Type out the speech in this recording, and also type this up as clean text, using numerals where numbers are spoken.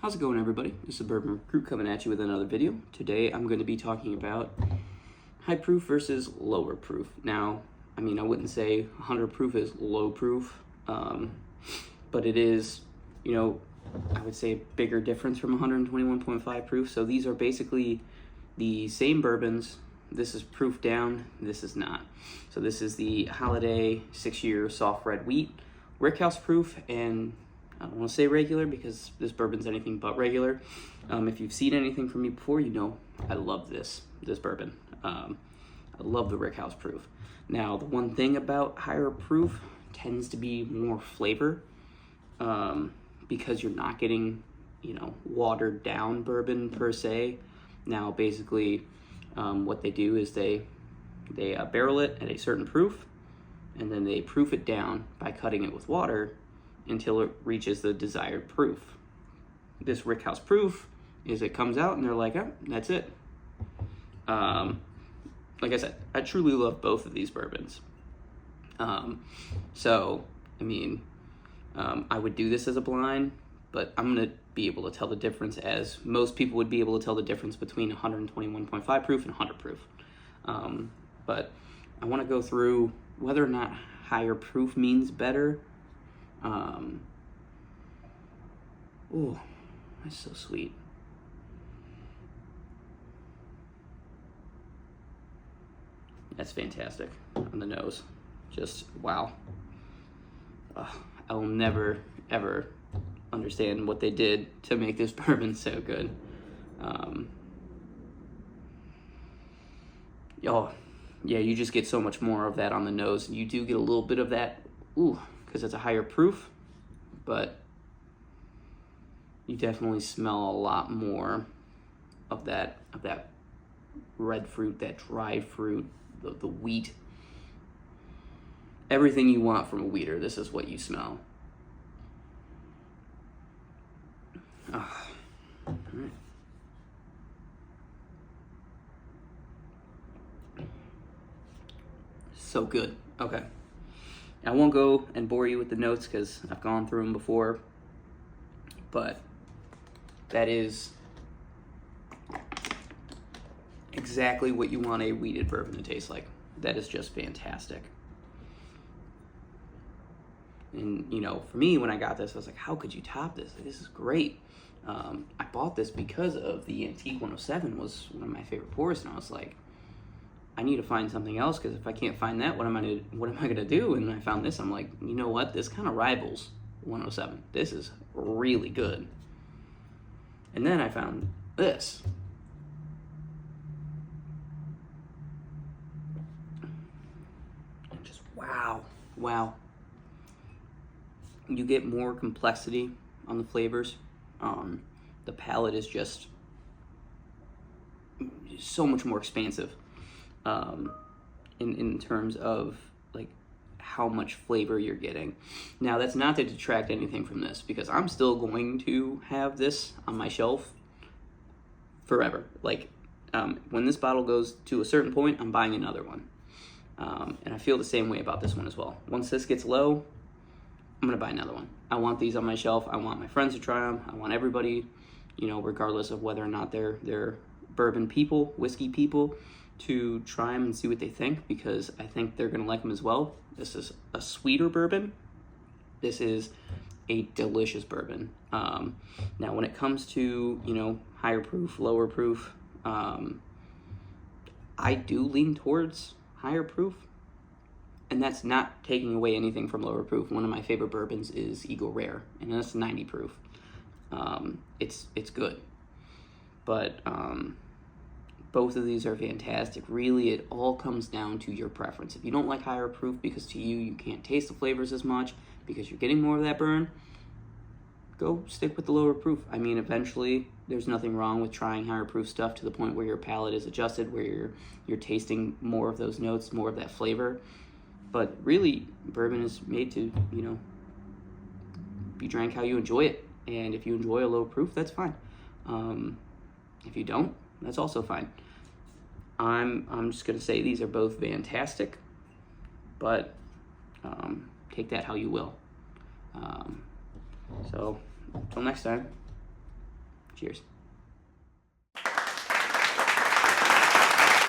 How's it going, everybody? This is Bourbon Recruit coming at you with another video. Today I'm going to be talking about high proof versus lower proof. Now, I wouldn't say 100 proof is low proof, but it is, I would say a bigger difference from 121.5 proof. So these are basically the same bourbons. This is proof down, this is not. So this is the Holiday 6-year soft red wheat, Rickhouse proof, and I don't want to say regular because this bourbon's anything but regular. If you've seen anything from me before, you know I love this bourbon. I love the Rickhouse proof. Now, the one thing about higher proof tends to be more flavor, because you're not getting, watered down bourbon per se. Now, basically, what they do is they barrel it at a certain proof, and then they proof it down by cutting it with water until it reaches the desired proof. This Rickhouse proof is it comes out and they're like, oh, that's it. Like I said, I truly love both of these bourbons. I would do this as a blind, but I'm gonna be able to tell the difference as most people would be able to tell the difference between 121.5 proof and 100 proof. But I wanna go through whether or not higher proof means better. Oh, that's so sweet. That's fantastic on the nose. Just wow. I will never ever understand what they did to make this bourbon so good. Yeah, you just get so much more of that on the nose. You do get a little bit of that, because it's a higher proof, but you definitely smell a lot more of that red fruit, that dried fruit, the wheat. Everything you want from a wheater, this is what you smell. All right. So good. Okay. I won't go and bore you with the notes because I've gone through them before, but that is exactly what you want a wheated bourbon to taste like. That is just fantastic. And, for me, when I got this, I was like, how could you top this? This is great. I bought this because of the Antique 107 was one of my favorite pours, and I was like, I need to find something else, because if I can't find that, what am I gonna do? And I found this. I'm like, you know what? This kind of rivals 107. This is really good. And then I found this. And just wow. You get more complexity on the flavors. The palate is just so much more expansive. In terms of like how much flavor you're getting. Now, that's not to detract anything from this, because I'm still going to have this on my shelf forever. Like, when this bottle goes to a certain point, I'm buying another one. And I feel the same way about this one as well. Once this gets low, I'm gonna buy another one. I want these on my shelf. I want my friends to try them. I want everybody, regardless of whether or not they're bourbon people, whiskey people, to try them and see what they think, because I think they're going to like them as well. This is a sweeter bourbon. This is a delicious bourbon. Now, when it comes to, higher proof, lower proof, I do lean towards higher proof, and that's not taking away anything from lower proof. One of my favorite bourbons is Eagle Rare, and that's 90 proof. It's good, but both of these are fantastic. Really, it all comes down to your preference. If you don't like higher proof because to you can't taste the flavors as much because you're getting more of that burn, go stick with the lower proof. Eventually, there's nothing wrong with trying higher proof stuff to the point where your palate is adjusted, where you're tasting more of those notes, more of that flavor. But really, bourbon is made to, be drank how you enjoy it. And if you enjoy a low proof, that's fine. If you don't, that's also fine. I'm just gonna say these are both fantastic, but take that how you will. So until next time, Cheers.